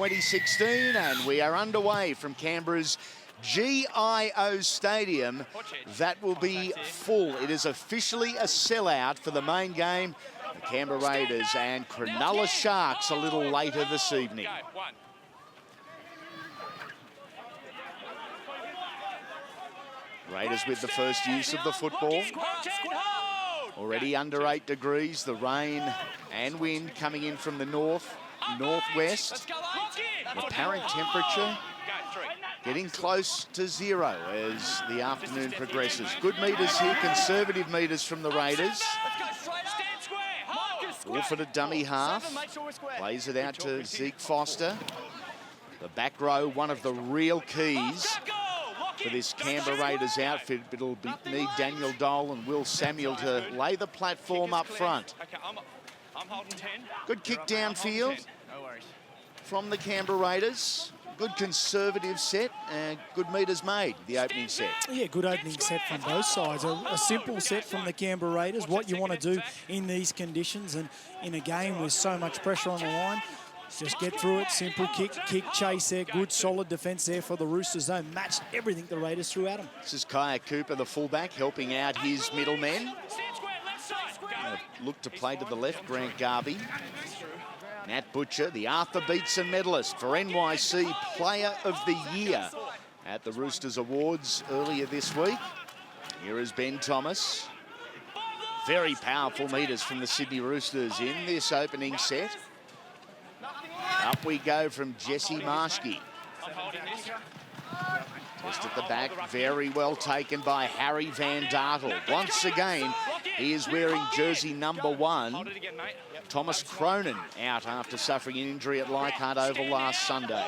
2016, and we are underway from Canberra's GIO Stadium. That will be full. It is officially a sellout for the main game. The Canberra Raiders and Cronulla Sharks a little later this evening. Raiders with the first use of the football. Already under 8 degrees, the rain and wind coming in from the northwest. The apparent temperature getting close to 0 as the afternoon progresses. Good meters here, conservative meters from the Raiders. Woolford at dummy half, plays it out to Zeik Foster. The back row, one of the real keys for this Canberra Raiders outfit. It'll need Daniel Dole and Will Samuel to lay the platform up front. Good kick downfield from the Canberra Raiders. Good conservative set and good meters made, the opening set. Yeah, good opening set from both sides. A simple set from the Canberra Raiders, what you want to do in these conditions and in a game with so much pressure on the line. Just get through it, simple kick chase there, good solid defence there for the Roosters. They matched everything the Raiders threw at them. This is Kiah Cooper, the fullback, helping out his middlemen. Look to play to the left, Grant Garvey. Nat Butcher, the Arthur Beetson medalist for NYC Player of the Year at the Roosters Awards earlier this week. Here is Ben Thomas. Very powerful meters from the Sydney Roosters in this opening set. Up we go from Jesse Marschke. Just at the back, very well taken by Harry Van Dartel. Once again, he is wearing jersey number 1. Thomas Cronin out after suffering an injury at Leichhardt Oval last Sunday.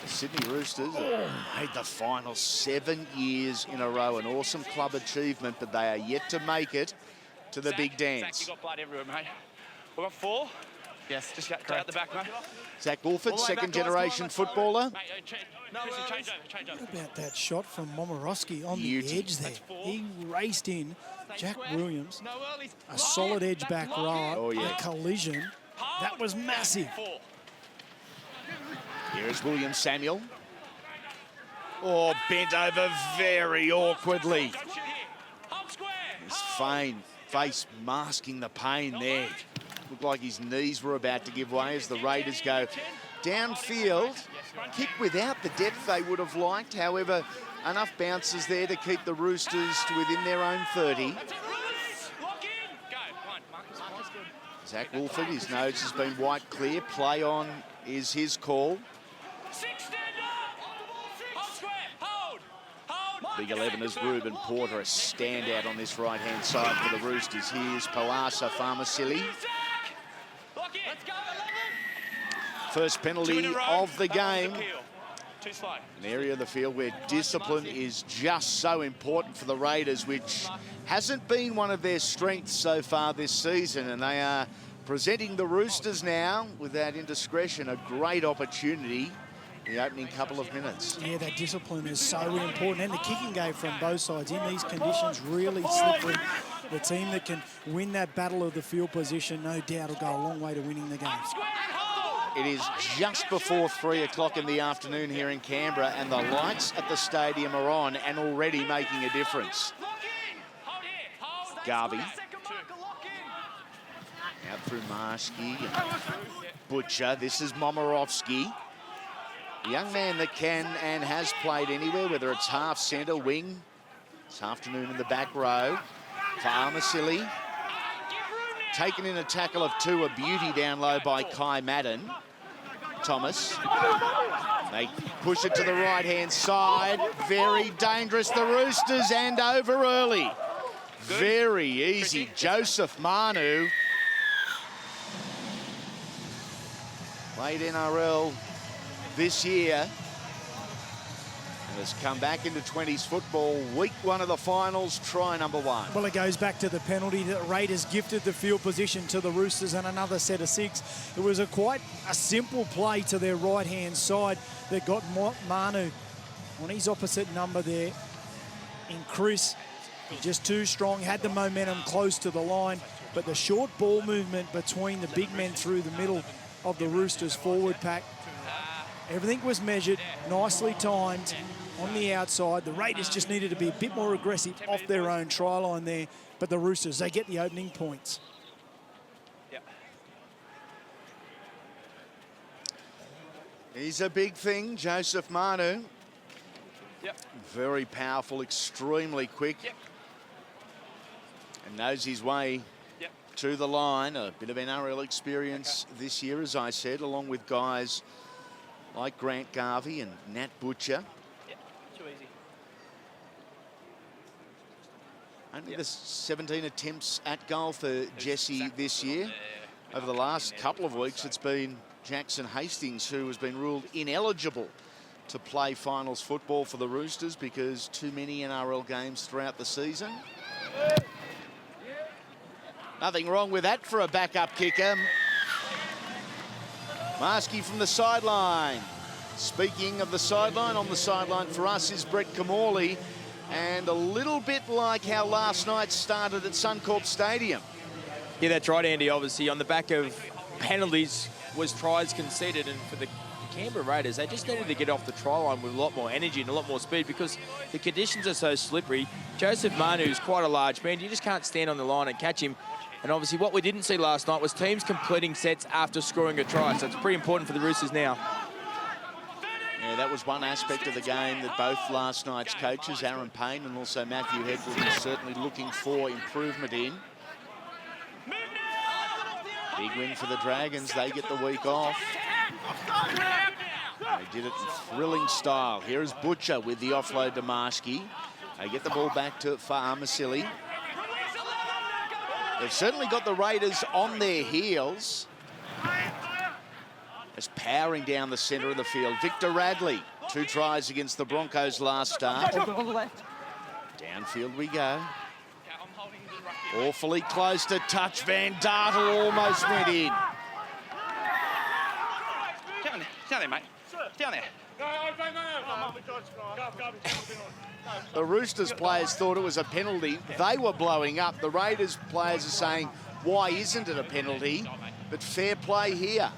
The Sydney Roosters have made the final 7 years in a row. An awesome club achievement, but they are yet to make it to the big dance. Zach, you got blood everywhere, mate. We've got 4. Yes, just get out the back, mate. Zac Woolford, second-generation footballer. What about that shot from Momorowski on the edge there? He raced in. Jack Williams, a solid edge back row, a collision. That was massive. Here is William Samuel. Oh, bent over very awkwardly. His face masking the pain there. Looked like his knees were about to give way as the Raiders go downfield. Kick without the depth they would have liked. However, enough bounces there to keep the Roosters to within their own 30. Zac Woolford, his nose has been white clear. Play on is his call. Big 11ers Reuben Porter, a standout on this right-hand side for the Roosters. Here's Poasa Faamausili. First penalty of the game. An area of the field where discipline is just so important for the Raiders, which hasn't been one of their strengths so far this season. And they are presenting the Roosters now, with that indiscretion, a great opportunity in the opening couple of minutes. Yeah, that discipline is so important. And the kicking game from both sides in these conditions really slippery. The team that can win that battle of the field position, no doubt, will go a long way to winning the game. It is just before 3 o'clock in the afternoon here in Canberra, and the lights at the stadium are on and already making a difference. Garvey. Out through Marschke. Butcher. This is Momorowski. A young man that can and has played anywhere, whether it's half centre, wing. This afternoon in the back row. Faamausili. Taken in a tackle of 2, a beauty down low by Kye Madden. Thomas. They push it to the right-hand side. Very dangerous, the Roosters, and over early. Very easy. Joseph Manu. Played NRL this year and has come back into 20s football. Week 1 of the finals, try number 1. Well, it goes back to the penalty. The Raiders gifted the field position to the Roosters and another set of 6. It was quite a simple play to their right-hand side that got Manu on his opposite number there. in Kris. Just too strong, had the momentum close to the line, but the short ball movement between the big men through the middle of the Roosters forward pack, everything was measured, nicely timed on the outside. The Raiders just needed to be a bit more aggressive off their own try line there, but the Roosters, they get the opening points. He's a big thing, Joseph Manu. Very powerful, extremely quick. And knows his way to the line. A bit of NRL experience this year, as I said, along with guys like Grant Garvey and Nat Butcher. Too easy. Only the 17 attempts at goal for Jesse this year. Over the last couple of weeks, it's been Jackson Hastings who has been ruled ineligible to play finals football for the Roosters because too many NRL games throughout the season. Nothing wrong with that for a backup kicker. Marschke from the sideline. Speaking of the sideline, on the sideline for us is Brett Kamali. And a little bit like how last night started at Suncorp Stadium. Yeah, that's right, Andy. Obviously, on the back of penalties was tries conceded, and for the Canberra Raiders, they just needed to get off the try line with a lot more energy and a lot more speed because the conditions are so slippery. Joseph Manu is quite a large man. You just can't stand on the line and catch him. And obviously what we didn't see last night was teams completing sets after scoring a try. So it's pretty important for the Roosters now. Yeah, that was one aspect of the game that both last night's coaches, Aaron Payne and also Matthew Hedwood, were certainly looking for improvement in. Big win for the Dragons. They get the week off. They did it in thrilling style. Here is Butcher with the offload to Marschke. They get the ball back to Faamausili. They've certainly got the Raiders on their heels. Just powering down the centre of the field. Victor Radley, 2 tries against the Broncos last start. Downfield we go. Awfully close to touch. Van Dartel almost went in. Down there, mate. Down there. The Roosters players thought it was a penalty. They were blowing up. The Raiders players are saying, why isn't it a penalty? But fair play here.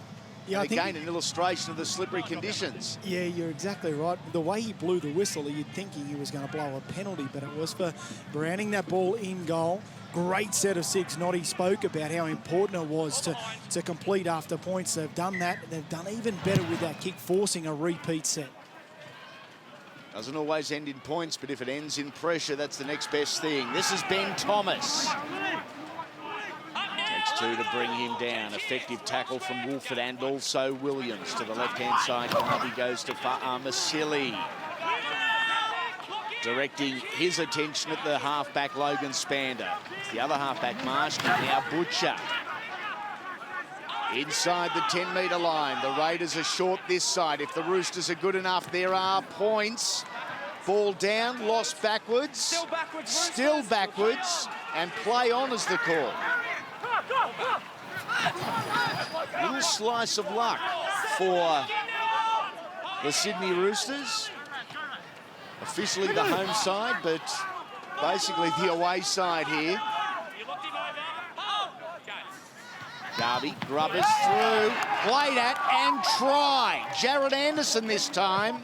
Yeah, and again, an illustration of the slippery conditions. Yeah, you're exactly right. The way he blew the whistle, you'd think he was going to blow a penalty, but it was for grounding that ball in goal. Great set of 6. Noddy spoke about how important it was to complete after points. They've done that. They've done even better with that kick, forcing a repeat set. Doesn't always end in points, but if it ends in pressure, that's the next best thing. This is Ben Thomas. Takes 2 to bring him down. Effective tackle from Woolford and also Williams. To the left-hand side, Garvey goes to Faamausili. Directing his attention at the halfback, Logan Spaander. It's the other halfback, Marschke, now Butcher. Inside the 10-metre line. The Raiders are short this side. If the Roosters are good enough, there are points. Ball down, lost backwards. Still backwards. And play on is the call. Little slice of luck for the Sydney Roosters. Officially the home side, but basically the away side here. Garvey, grubbers through, played at and try. Jared Anderson this time.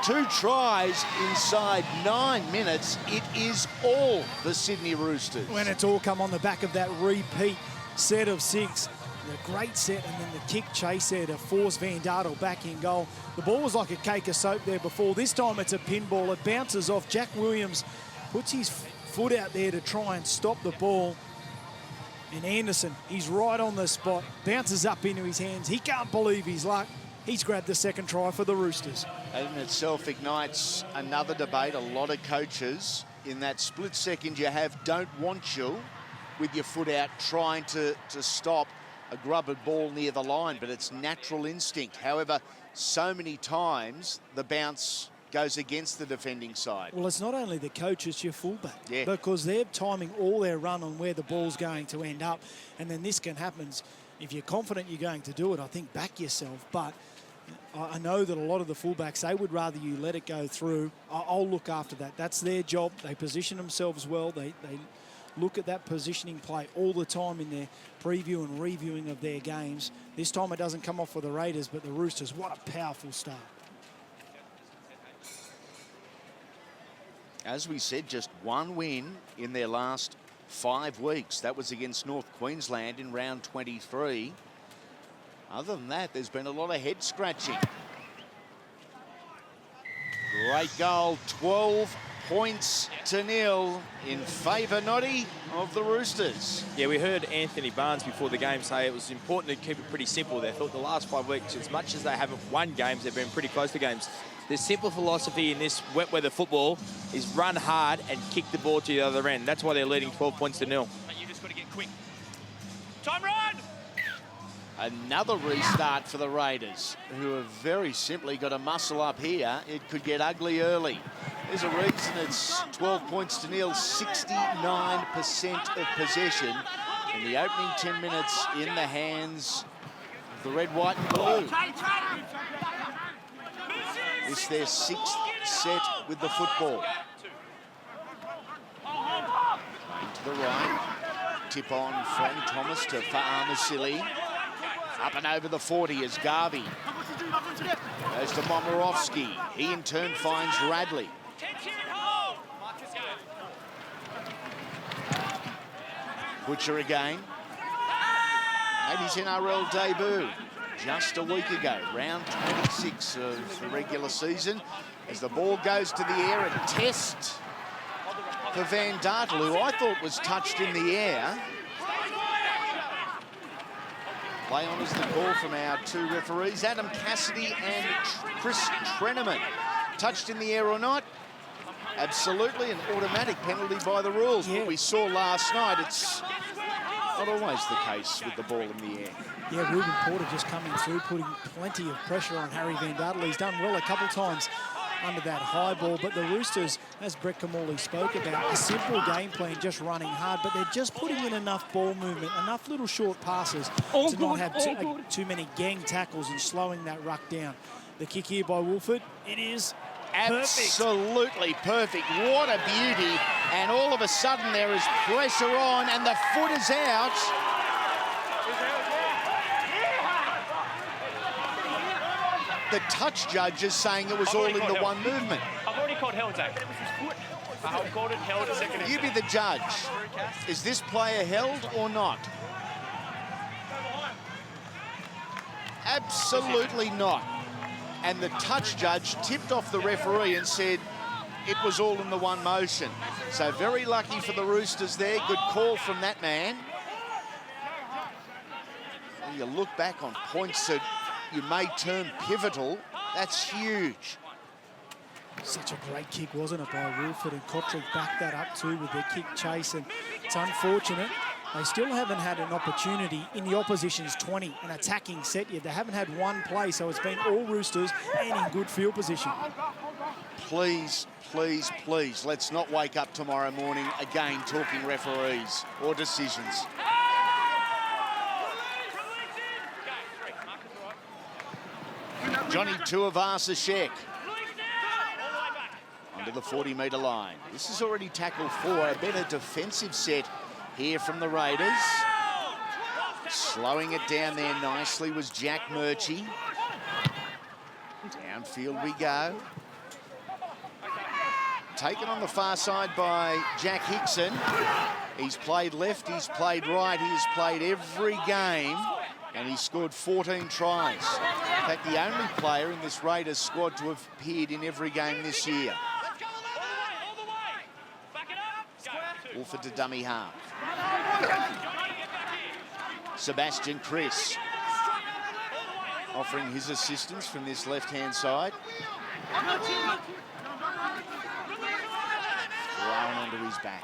2 tries inside 9 minutes. It is all the Sydney Roosters. When it's all come on the back of that repeat set of 6. The great set and then the kick chase there to force Van Dartel back in goal. The ball was like a cake of soap there before. This time it's a pinball. It bounces off. Jack Williams puts his foot out there to try and stop the ball. And Anderson, he's right on the spot. Bounces up into his hands. He can't believe his luck. He's grabbed the second try for the Roosters. That in itself ignites another debate. A lot of coaches in that split second you have don't want you with your foot out trying to stop a grubbered ball near the line, but it's natural instinct. However, so many times the bounce goes against the defending side. Well, it's not only the coach, it's your fullback. Yeah. Because they're timing all their run on where the ball's going to end up. And then this can happen. If you're confident you're going to do it, I think back yourself. But I know that a lot of the fullbacks, they would rather you let it go through. I'll look after that. That's their job. They position themselves well. They look at that positioning play all the time in their preview and reviewing of their games. This time it doesn't come off for the Raiders, but the Roosters, what a powerful start. As we said, just one win in their last 5 weeks. That was against North Queensland in round 23. Other than that, there's been a lot of head scratching. Great goal, 12 points to nil in favour, Noddy, of the Roosters. Yeah, we heard Anthony Barnes before the game say it was important to keep it pretty simple. They thought the last 5 weeks, as much as they haven't won games, they've been pretty close to games. The simple philosophy in this wet weather football is run hard and kick the ball to the other end. That's why they're leading 12 points to nil. You just got to get quick. Time run! Another restart for the Raiders, who have very simply got to muscle up here. It could get ugly early. There's a reason it's 12 points to nil, 69% of possession in the opening 10 minutes in the hands of the red, white and blue. It's their 6th set with the football. Playing to the right. Tip on from Thomas to Faamausili. Up and over the 40 is Garvey. Goes to Momirovski. He in turn finds Radley. Butcher again. Made his NRL debut just a week ago, round 26 of the regular season. As the ball goes to the air, a test for Van Dartel, who I thought was touched in the air. Play on is the call from our 2 referees, Adam Cassidy and Chris Treneman. Touched in the air or not? Absolutely an automatic penalty by the rules. Yeah. What we saw last night, it's not always the case with the ball in the air. Yeah, Reuben Porter just coming through, putting plenty of pressure on Harry Van Dartel. He's done well a couple times under that high ball, but the Roosters, as Brett Kamali spoke about, a simple game plan, just running hard, but they're just putting in enough ball movement, enough little short passes to not have too many gang tackles and slowing that ruck down. The kick here by Woolford, it is absolutely perfect. What a beauty. And all of a sudden there is pressure on and the foot is out. The touch judge is saying it was all in the one movement. I've already called held, Zac. I've called it held a second ago. You be the judge. Is this player held or not? Absolutely not. And the touch judge tipped off the referee and said it was all in the one motion. So very lucky for the Roosters there. Good call from that man. When you look back on points that you may term pivotal, that's huge. Such a great kick, wasn't it, by Woolford, and Cotric backed that up too with their kick chase, and it's unfortunate. They still haven't had an opportunity in the opposition's 20, an attacking set yet. They haven't had one play, so it's been all Roosters and in good field position. Please, please, please, let's not wake up tomorrow morning again talking referees or decisions. Johnny Tuivasa-Sheck under the 40-metre line. This is already tackle 4, a better defensive set here from the Raiders. Slowing it down there nicely was Jack Murchie. Downfield we go. Taken on the far side by Jack Hickson. He's played left, he's played right, he's played every game, and he's scored 14 tries. In fact, the only player in this Raiders squad to have appeared in every game this year. Woolford to dummy half. Sebastian Kris offering his assistance from this left-hand side. Thrown onto his back.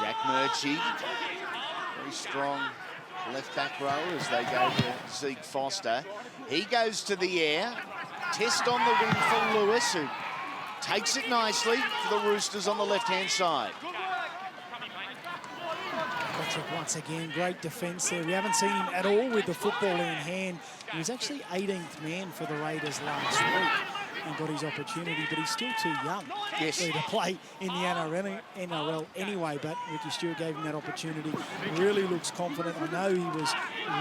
Jack Murchie, very strong left-back row as they go to Zeik Foster. He goes to the air. Test on the wing for Lewis, who takes it nicely for the Roosters on the left-hand side. Cotric once again, great defence there. We haven't seen him at all with the football in hand. He was actually 18th man for the Raiders last week and got his opportunity, but he's still too young to play in the NRL anyway, but Ricky Stewart gave him that opportunity. Really looks confident. I know he was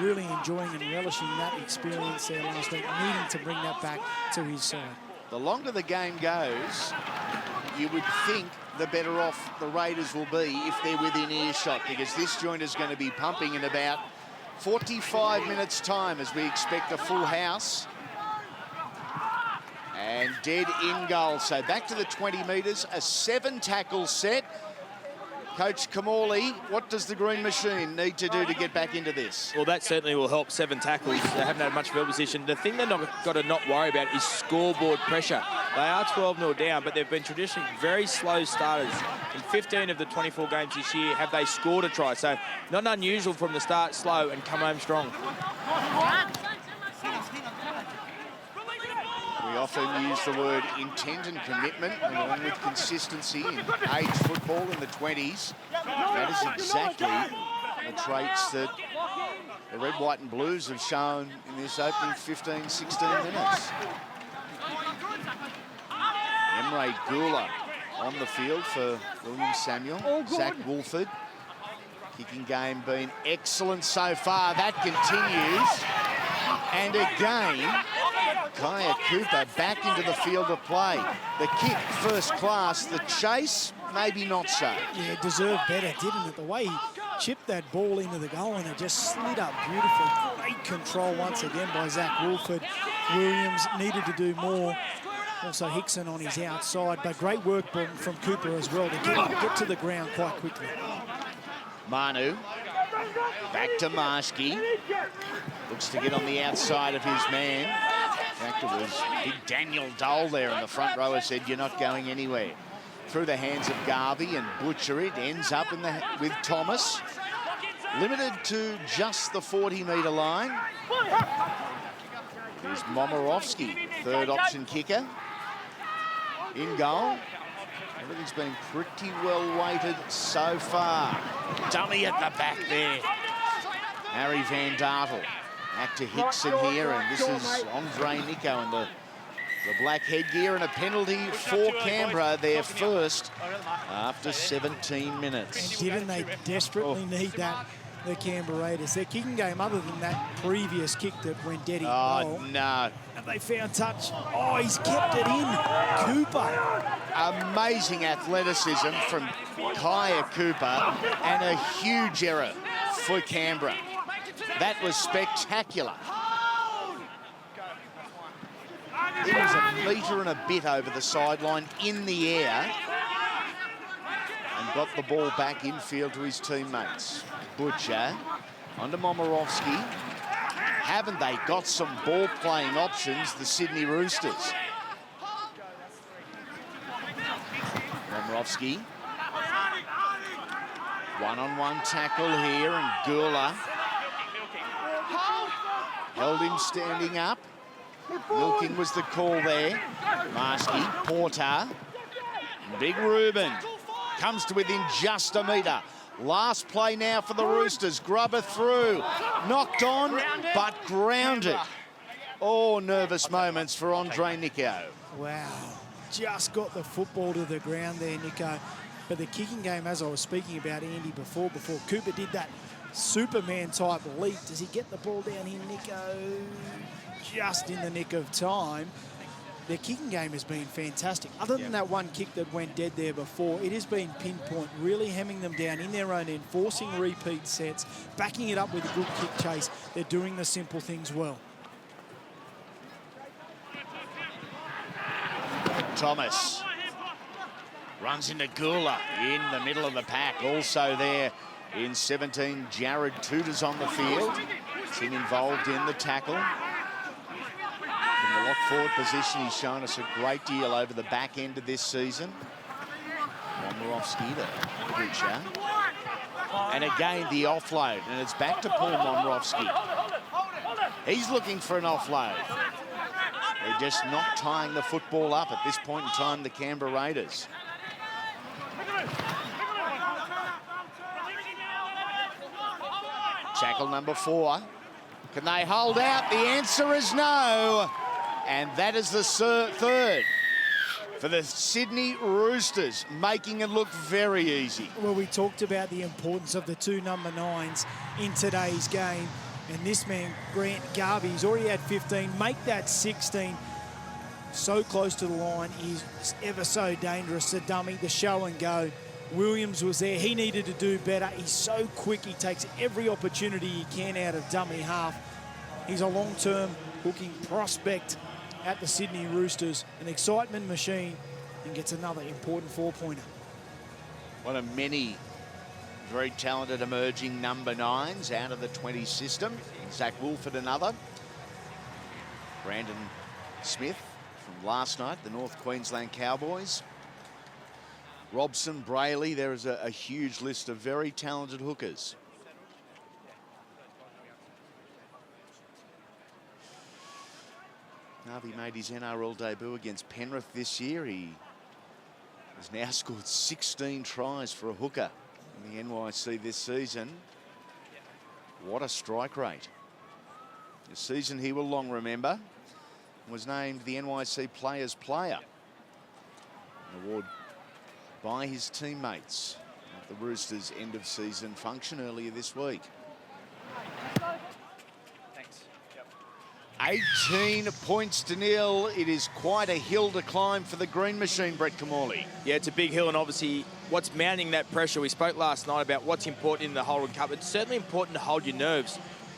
really enjoying and relishing that experience there last week, needing to bring that back to his side. The longer the game goes, you would think the better off the Raiders will be if they're within earshot, because this joint is going to be pumping in about 45 minutes' time as we expect a full house. And dead in goal. So back to the 20 metres, a 7-tackle set. Coach Kamali, what does the Green Machine need to do to get back into this? Well, that certainly will help. 7 tackles. They haven't had much field position. The thing they've got to not worry about is scoreboard pressure. They are 12-0 down, but they've been traditionally very slow starters. In 15 of the 24 games this year, have they scored a try? So not unusual from the start, slow and come home strong. We often use the word intent and commitment, along with consistency in age football in the 20s. That is exactly the traits that the Red, White and Blues have shown in this opening 15, 16 minutes. Emre Guler on the field for William Samuel. Zac Woolford. Kicking game been excellent so far. That continues. And again, Kiah Cooper back into the field of play. The kick, first class. The chase, maybe not so. Yeah, deserved better, didn't it? The way he chipped that ball into the goal and it just slid up beautifully. Great control once again by Zac Woolford. Williams needed to do more. Also Hickson on his outside, but great work from Cooper as well to get to the ground quite quickly. Manu, back to Marschke. Looks to get on the outside of his man. In fact, it was big Daniel Dole there in the front row who said, "You're not going anywhere." Through the hands of Garvey and Butcher, it ends up with Thomas. Limited to just the 40-metre line. There's Momirovski, third option kicker. In goal. Everything's been pretty well weighted so far. Dummy at the back there. Harry Van Dartel. Back to Hickson here, and this is Andre Niko in the black headgear, and a penalty for Canberra, their first after 17 minutes. And didn't they desperately need that, the Canberra Raiders? Their kicking game, other than that previous kick that went dead in goal. No. And they found touch. Oh, he's kept it in. Cooper. Amazing athleticism from Kiah Cooper, and a huge error for Canberra. That was spectacular. It was a metre and a bit over the sideline in the air and got the ball back infield to his teammates. Butcher onto Momirovski. Haven't they got some ball-playing options, the Sydney Roosters? Momirovski. One-on-one tackle here, and Guler held him standing up. Milking was the call there. Marschke, Porter. Big Reuben comes to within just a metre. Last play now for the Roosters. Grubber through. Knocked on, but grounded. Oh, nervous moments for Andre Niko. Wow. Just got the football to the ground there, Niko. But the kicking game, as I was speaking about, Andy, before Cooper did that Superman-type leap. Does he get the ball down here, Niko? Just in the nick of time. Their kicking game has been fantastic. Other than that one kick that went dead there before, it has been pinpoint, really hemming them down in their own end, forcing repeat sets, backing it up with a good kick chase. They're doing the simple things well. Thomas runs into Guler in the middle of the pack. Also there in 17, Jarrett Tudor's on the field. It's him involved in the tackle. In the lock forward position, he's shown us a great deal over the back end of this season. Momirovski to Butcher. And again, the offload, and it's back to Paul Momirovski. He's looking for an offload. They're just not tying the football up at this point in time, the Canberra Raiders. Tackle number 4. Can they hold out? The answer is no. And that is the third for the Sydney Roosters, making it look very easy. Well, we talked about the importance of the 2 number 9s in today's game. And this man, Grant Garvey, he's already had 15. Make that 16. So close to the line. He's ever so dangerous. The dummy, the show and go. Williams was there. He needed to do better. He's so quick. He takes every opportunity he can out of dummy half. He's a long-term hooking prospect at the Sydney Roosters. An excitement machine, and gets another important 4-pointer. One of many very talented emerging number 9s out of the 20 system. Zac Woolford another. Brandon Smith from last night, the North Queensland Cowboys. Robson, Brayley, there is a huge list of very talented hookers. Garvey made his NRL debut against Penrith this year. He has now scored 16 tries for a hooker in the NYC this season. What a strike rate. A season he will long remember. Was named the NYC Players Player. An award by his teammates at the Roosters' end-of-season function earlier this week. Thanks. 18 points to 0. It is quite a hill to climb for the Green Machine, Brett Kamali. Yeah, it's a big hill, and obviously what's mounting that pressure. We spoke last night about what's important in the Holden Cup. It's certainly important to hold your nerves.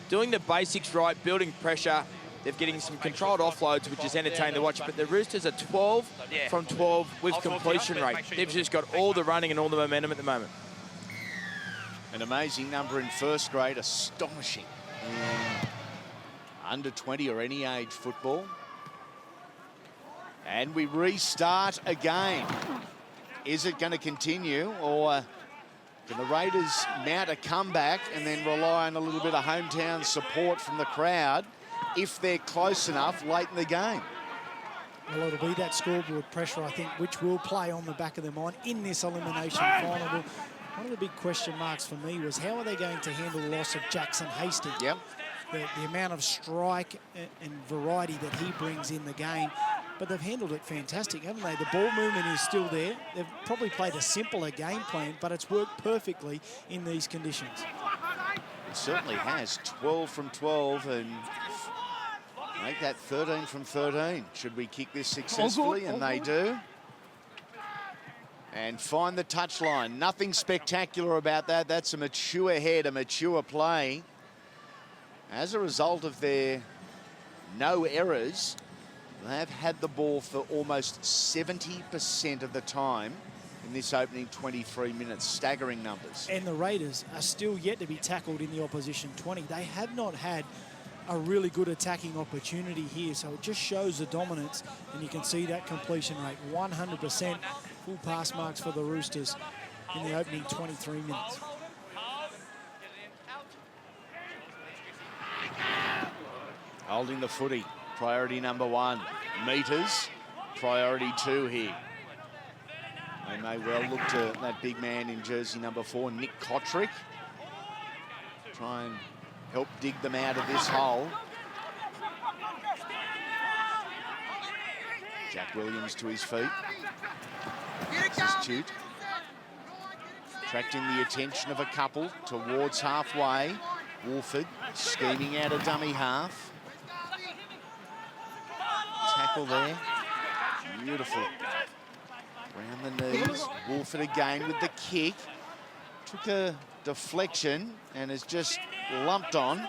Doing the basics right, building pressure. They're getting some controlled offloads, which is entertaining to watch. But the Roosters are 12 from 12 with completion rate. They've just got all the running and all the momentum at the moment. An amazing number in first grade, astonishing. Under 20 or any age football. And we restart again. Is it going to continue, or can the Raiders mount a comeback and then rely on a little bit of hometown support from the crowd if they're close enough late in the game? Well, it'll be that scoreboard pressure, I think, which will play on the back of their mind in this elimination final. One of the big question marks for me was how are they going to handle the loss of Jackson Hastings? Yep. The amount of strike and variety that he brings in the game. But they've handled it fantastic, haven't they? The ball movement is still there. They've probably played a simpler game plan, but it's worked perfectly in these conditions. It certainly has. 12 from 12 and make that 13 from 13. Should we kick this successfully? And they do. And find the touchline. Nothing spectacular about that. That's a mature head, a mature play. As a result of their no errors, they've had the ball for almost 70% of the time in this opening 23 minutes. Staggering numbers. And the Raiders are still yet to be tackled in the opposition 20. They have not had a really good attacking opportunity here, so it just shows the dominance, and you can see that completion rate, 100% full pass marks for the Roosters in the opening 23 minutes. Holding the footy, priority number 1. Meters, priority 2 here. They may well look to that big man in jersey number 4, Nick Cotric. Try and help dig them out of this hole. Jack Williams to his feet. This is Tute. Attracting the attention of a couple towards halfway. Woolford scheming out a dummy half. Tackle there. Beautiful. Around the knees. Woolford again with the kick. Took a deflection and is just lumped on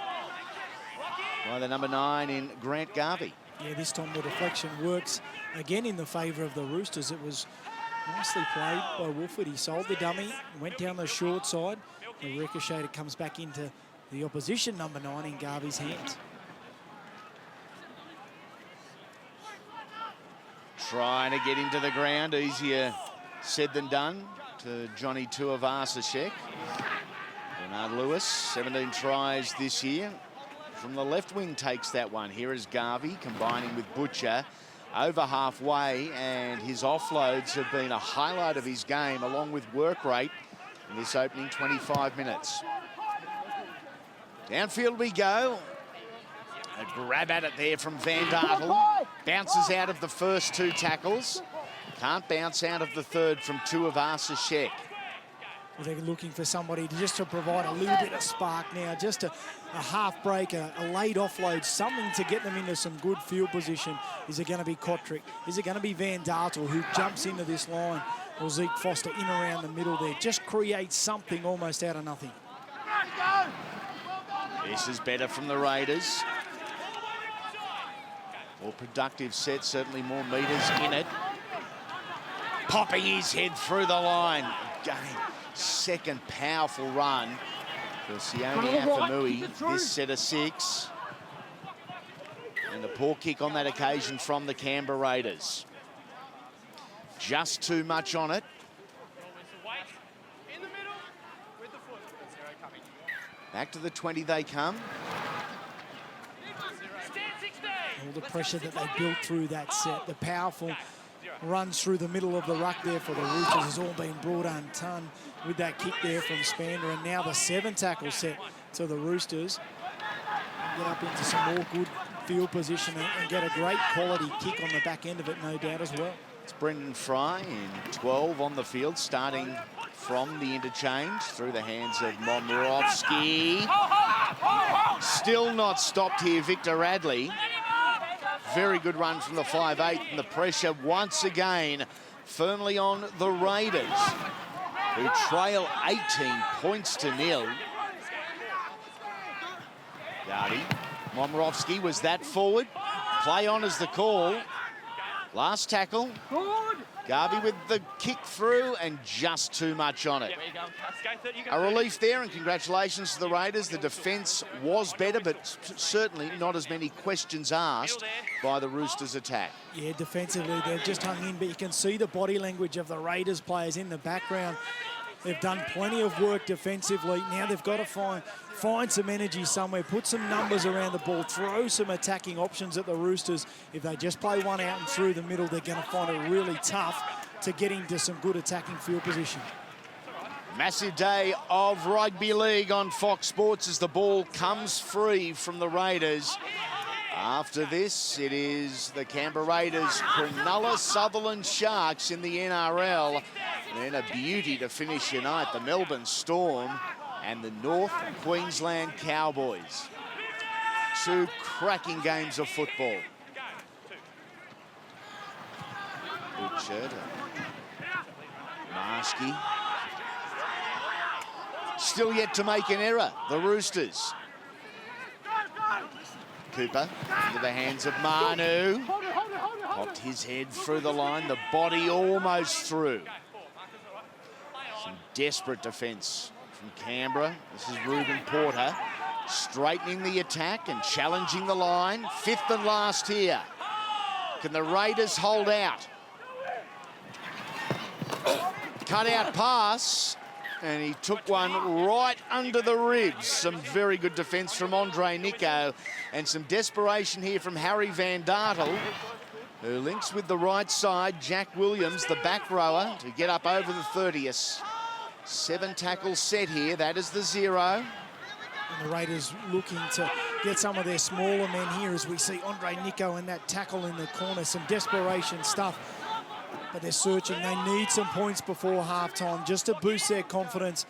by the number 9 in Grant Garvey. Yeah, this time the deflection works again in the favour of the Roosters. It was nicely played by Woolford. He sold the dummy, went down the short side. The ricochet comes back into the opposition number 9 in Garvey's hands. Trying to get into the ground, easier said than done to Johnny Tuivasa-Sheck. Bernard Lewis, 17 tries this year. From the left wing takes that one. Here is Garvey combining with Butcher over halfway, and his offloads have been a highlight of his game along with work rate in this opening 25 minutes. Downfield we go. A grab at it there from Van Dartel. Bounces out of the first 2 tackles. Can't bounce out of the third from Tuivasa-Sheck. Well, they're looking for somebody just to provide a little bit of spark now, just a half break, a late offload, something to get them into some good field position. Is it going to be Cotric? Is it going to be Van Dartel who jumps into this line? Or Zeik Foster in around the middle there? Just create something almost out of nothing. This is better from the Raiders. More productive set, certainly more metres in it. Popping his head through the line. Again, second powerful run for Sione Afemui, this set of 6. And a poor kick on that occasion from the Canberra Raiders. Just too much on it. Back to the 20 they come. All the pressure that they built through that set, the powerful runs through the middle of the ruck there for the Roosters has all been brought undone with that kick there from Spaander. And now the 7 tackle set to the Roosters. Get up into some more good field position and get a great quality kick on the back end of it, no doubt as well. It's Brendan Frei in 12 on the field, starting from the interchange through the hands of Momorowski. Still not stopped here, Victor Radley. Very good run from the 5'8", and the pressure once again firmly on the Raiders, who trail 18 points to 0. Garvey, Momorowski was that forward. Play on is the call. Last tackle. Garvey with the kick through and just too much on it. A relief there, and congratulations to the Raiders. The defence was better, but certainly not as many questions asked by the Roosters' attack. Yeah, defensively they've just hung in, but you can see the body language of the Raiders players in the background. They've done plenty of work defensively. Now they've got to find some energy somewhere, put some numbers around the ball, throw some attacking options at the Roosters. If they just play one out and through the middle, they're going to find it really tough to get into some good attacking field position. Massive day of rugby league on Fox Sports as the ball comes free from the Raiders. After this, it is the Canberra Raiders, Cronulla Sutherland Sharks in the NRL. And then a beauty to finish your night, the Melbourne Storm and the North Queensland Cowboys. 2 cracking games of football. Butcher to Marschke. Still yet to make an error, the Roosters. Cooper into the hands of Manu. Popped his head through the line, the body almost through. Some desperate defence from Canberra. This is Reuben Porter straightening the attack and challenging the line. 5th and last here. Can the Raiders hold out? Cut out pass. And he took one right under the ribs. Some very good defence from Andre Niko. And some desperation here from Harry Van Dartel, who links with the right side. Jack Williams, the back rower, to get up over the 30th. 7 tackles set here. That is the 0. And the Raiders looking to get some of their smaller men here as we see Andre Niko and that tackle in the corner. Some desperation stuff. But they're searching. They need some points before halftime just to boost their confidence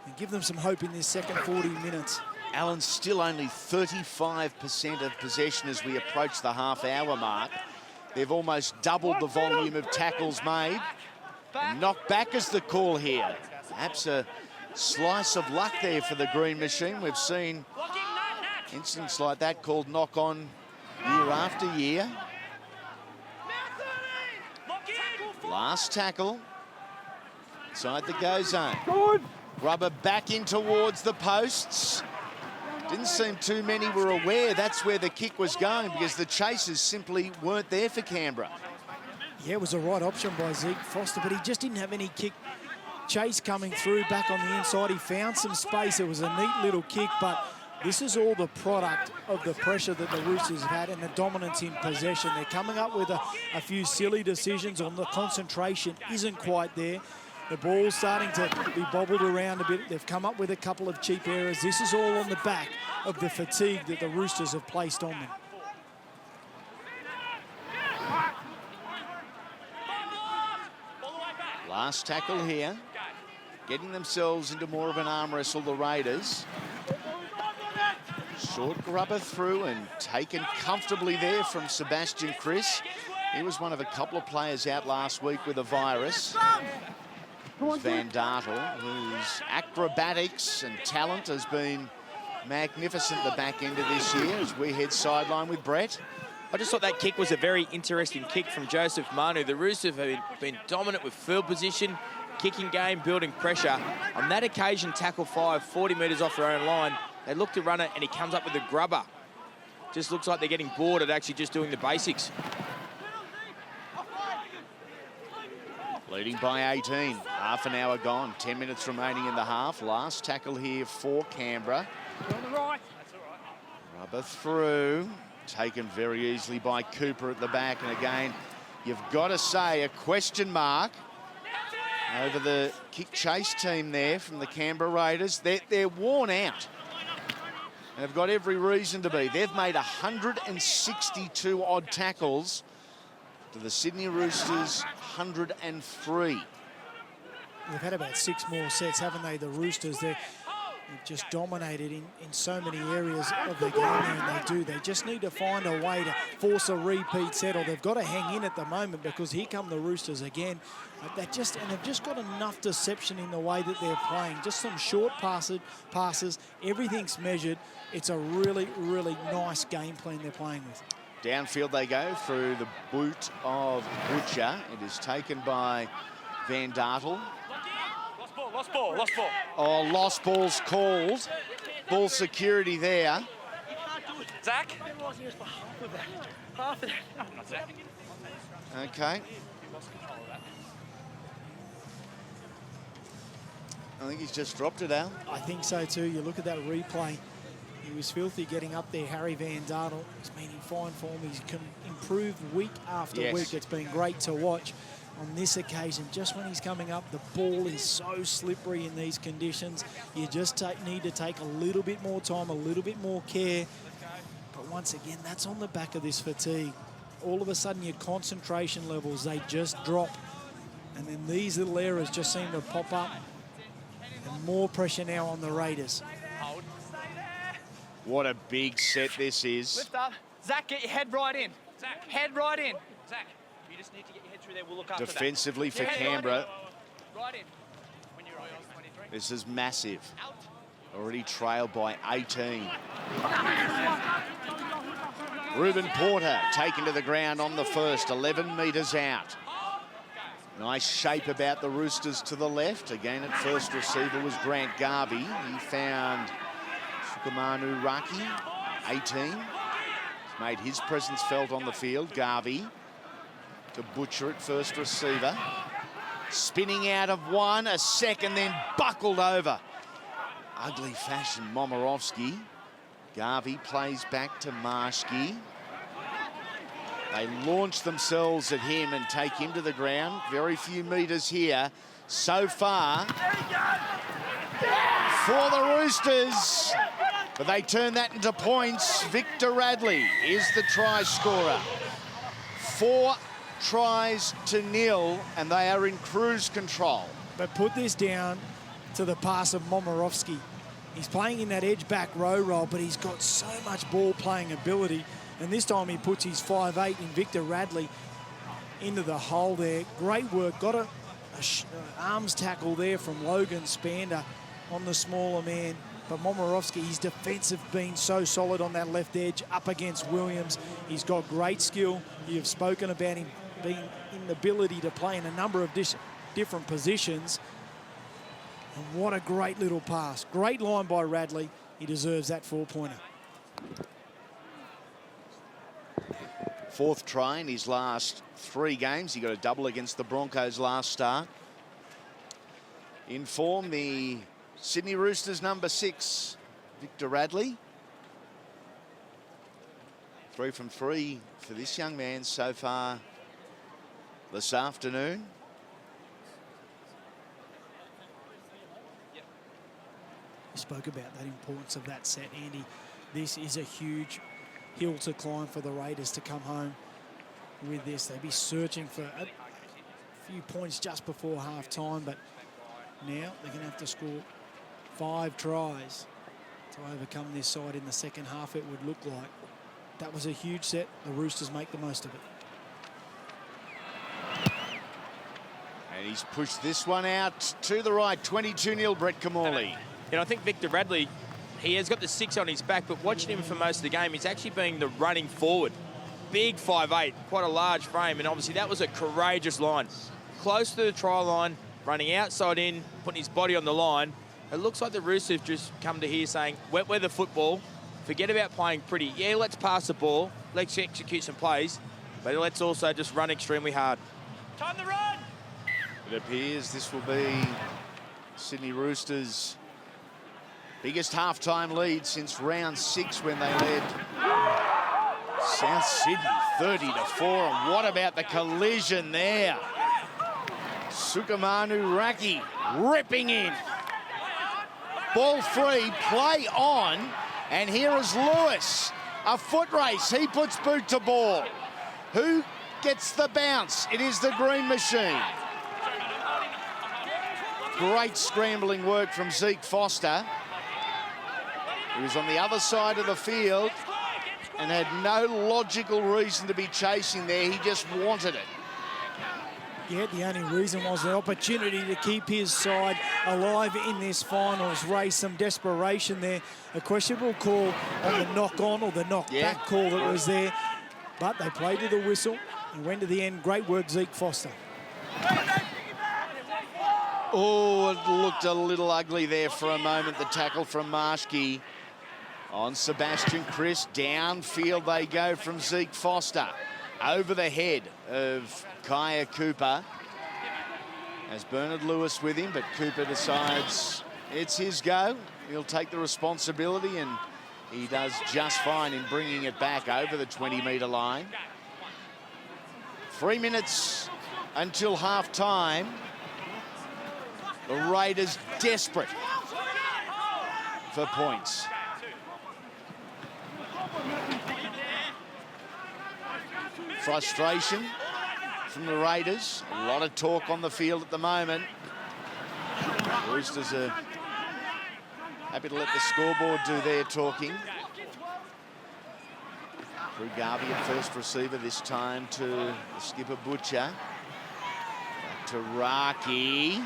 and give them some hope in this second 40 minutes. Allen's still only 35% of possession as we approach the half-hour mark. They've almost doubled the volume of tackles made. And knocked back is the call here. Perhaps a slice of luck there for the Green Machine. We've seen incidents like that called knock-on year after year. Last tackle, inside the go zone. Good. Rubber back in towards the posts. Didn't seem too many were aware that's where the kick was going because the chasers simply weren't there for Canberra. Yeah, it was a right option by Zeik Foster, but he just didn't have any kick chase coming through back on the inside. He found some space. It was a neat little kick, but this is all the product of the pressure that the Roosters have had and the dominance in possession. They're coming up with a few silly decisions on the concentration isn't quite there. The ball's starting to be bobbled around a bit. They've come up with a couple of cheap errors. This is all on the back of the fatigue that the Roosters have placed on them. Last tackle here. Getting themselves into more of an arm wrestle, the Raiders. Short grubber through and taken comfortably there from Sebastian Kris. He was one of a couple of players out last week with a virus. Van Dartel, whose acrobatics and talent has been magnificent the back end of this year as we head sideline with Brett. I just thought that kick was a very interesting kick from Joseph Manu. The Roosters have been dominant with field position, kicking game, building pressure. On that occasion, tackle 5, 40 metres off their own line. They look to run it, and he comes up with a grubber. Just looks like they're getting bored at actually just doing the basics. Leading by 18, half an hour gone, 10 minutes remaining in the half. Last tackle here for Canberra. On the right. That's all right. Rubber through, taken very easily by Cooper at the back. And again, you've got to say a question mark over the kick chase team there from the Canberra Raiders. They're worn out. And they've got every reason to be. They've made 162 odd tackles to the Sydney Roosters 103. They've had about 6 more sets, haven't they, the Roosters? They've just dominated in so many areas of the game there, and they just need to find a way to force a repeat set, or they've got to hang in at the moment, because here come the Roosters again. They've just got enough deception in the way that they're playing. Just some short passes, everything's measured. It's a really, really nice game plan they're playing with. Downfield they go through the boot of Butcher. It is taken by Van Dartel. Lost ball. Oh, lost ball's called. Ball security there. Zac? Half of that. Not Zac. Okay. I think he's just dropped it, Al. I think so too. You look at that replay. He was filthy getting up there, Harry Van Dartel. He's been in fine form. He's improved week after week. It's been great to watch. On this occasion, just when he's coming up, the ball is so slippery in these conditions. You just need to take a little bit more time, a little bit more care. But once again, that's on the back of this fatigue. All of a sudden, your concentration levels, they just drop. And then these little errors just seem to pop up. And more pressure now on the Raiders. What a big set this is. Lift up. Zac, get your head right in. Zac, head right in. Zac, you just need to get your head through there. We'll look after Defensively that. for Canberra. Right in. When you're on 23. This is massive. Already trailed by 18. Reuben Porter taken to the ground on the first, 11 metres out. Nice shape about the Roosters to the left. Again, at first receiver was Grant Garvey. He found Sukamanu Raki, 18. He's made his presence felt on the field. Garvey to Butcher at first receiver. Spinning out of one, a second, then buckled over. Ugly fashion, Momirovski. Garvey plays back to Marschke. They launch themselves at him and take him to the ground. Very few metres here so far for the Roosters. But they turn that into points. Victor Radley is the try scorer. 4 tries to 0, and they are in cruise control. But put this down to the pass of Momirovski. He's playing in that edge back row role, but he's got so much ball playing ability. And this time he puts his 5'8" in Victor Radley into the hole there. Great work. Got an arms tackle there from Logan Spaander on the smaller man. But Momirovski, his defensive been so solid on that left edge up against Williams. He's got great skill. You've spoken about him being in the ability to play in a number of different positions. And what a great little pass. Great line by Radley. He deserves that 4-pointer. 4th try in his last 3 games. He got a double against the Broncos last start. In form, the Sydney Roosters number 6, Victor Radley. 3 from 3 for this young man so far this afternoon. You spoke about that importance of that set, Andy. This is a huge hill to climb for the Raiders to come home with this. They'd be searching for a few points just before half-time, but now they're going to have to score 5 tries to overcome this side in the second half, it would look like. That was a huge set. The Roosters make the most of it. And he's pushed this one out to the right. 22-0, Brett Kamali. I think Victor Radley, he has got the 6 on his back, but watching him for most of the game, he's actually being the running forward. Big 5'8", quite a large frame, and obviously that was a courageous line. Close to the try line, running outside in, putting his body on the line. It looks like the Roosters just come to here saying, wet weather football, forget about playing pretty. Yeah, let's pass the ball, let's execute some plays, but let's also just run extremely hard. Time to run! It appears this will be Sydney Roosters' biggest halftime lead since round 6 when they led South Sydney 30-4. And what about the collision there? Sukamanu Raki ripping in. Ball free, play on, and here is Lewis. A foot race, he puts boot to ball. Who gets the bounce? It is the Green Machine. Great scrambling work from Zeik Foster. He was on the other side of the field and had no logical reason to be chasing there. He just wanted it. Yeah, the only reason was the opportunity to keep his side alive in this finals race. Some desperation there. A questionable call on the knock-on or the knock-back call that was there. But they played to the whistle and went to the end. Great work, Zeik Foster. Oh, it looked a little ugly there for a moment. The tackle from Marschke on Sebastian Kris. Downfield they go from Zeik Foster. Over the head of Kiah Cooper. Has Bernard Lewis with him, but Cooper decides it's his go. He'll take the responsibility, and he does just fine in bringing it back over the 20-metre line. 3 minutes until half-time. The Raiders desperate for points. Frustration from the Raiders. A lot of talk on the field at the moment. The Roosters are happy to let the scoreboard do their talking. Through Garvey at first receiver, this time to the skipper Butcher. Back to Raki.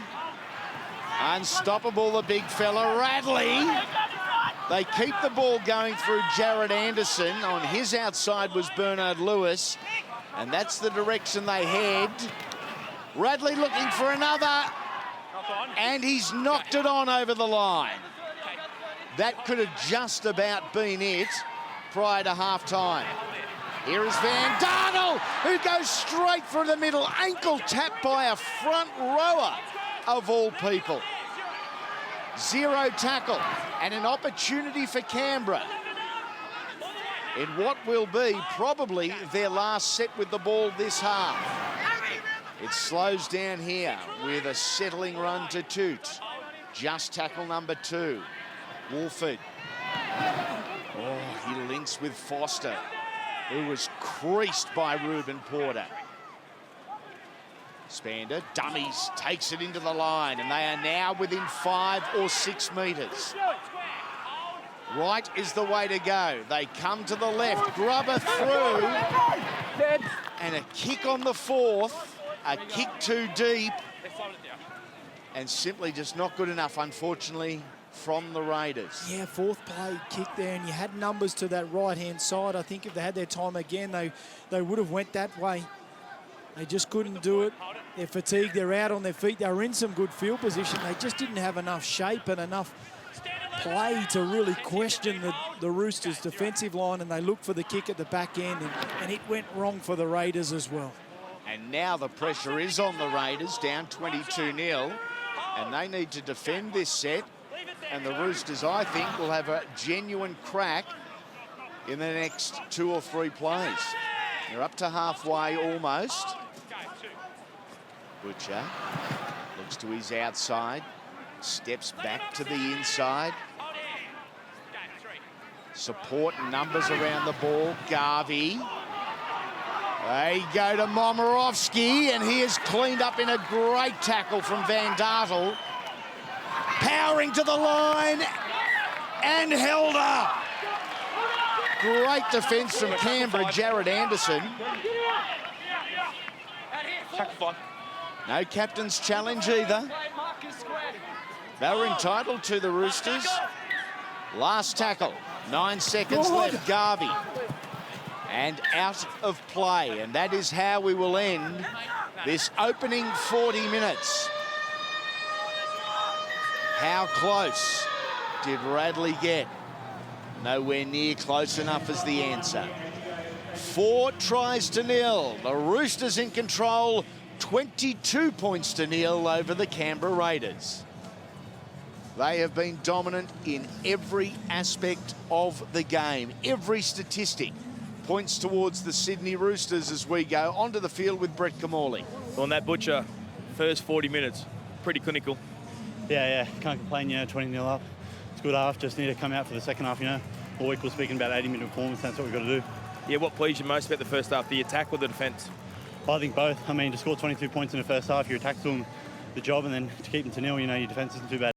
Unstoppable, the big fella, Radley. They keep the ball going through Jarrett Anderson. On his outside was Bernard Lewis. And that's the direction they head. Radley looking for another. And he's knocked it on over the line. That could have just about been it prior to half-time. Here is Van Dartel, who goes straight through the middle. Ankle tap by a front rower, of all people. Zero tackle and an opportunity for Canberra in what will be probably their last set with the ball this half. It slows down here with a settling run to Toot. Just tackle number 2. Woolford. Oh, he links with Foster, who was creased by Reuben Porter. Spaander dummies, takes it into the line, and they are now within 5 or 6 metres. Right is the way to go. They come to the left, Grubber through, and a kick on the 4th, a kick too deep, and simply just not good enough, unfortunately, from the Raiders. Yeah, 4th play kick there, and you had numbers to that right-hand side. I think if they had their time again, they would have went that way. They just couldn't do it. They're fatigued, they're out on their feet. They were in some good field position. They just didn't have enough shape and enough play to really question the Roosters' defensive line, and they looked for the kick at the back end, and it went wrong for the Raiders as well. And now the pressure is on the Raiders, down 22-0, and they need to defend this set. And the Roosters, I think, will have a genuine crack in the next 2 or 3 plays. They're up to halfway almost. Butcher looks to his outside, steps back to the inside. Support and numbers around the ball. Garvey. They go to Momirovski, and he is cleaned up in a great tackle from Van Dartel. Powering to the line and held up. Great defence from Canberra, Jared Anderson. No captain's challenge either. They were entitled to the Roosters. Last tackle, 9 seconds left, Garvey. And out of play, and that is how we will end this opening 40 minutes. How close did Radley get? Nowhere near close enough as the answer. 4 tries to nil. The Roosters in control, 22 points to nil over the Canberra Raiders. They have been dominant in every aspect of the game. Every statistic points towards the Sydney Roosters as we go onto the field with Brett Kamali. Well, Nat Butcher, first 40 minutes, pretty clinical. Yeah, can't complain, 20-0 up. It's a good half, just need to come out for the second half, All week we're speaking about 80-minute performance, that's what we've got to do. Yeah, what pleased you most about the first half, the attack or the defence? I think both. I mean, to score 22 points in the first half, your attack's doing the job, and then to keep them to nil, your defence isn't too bad.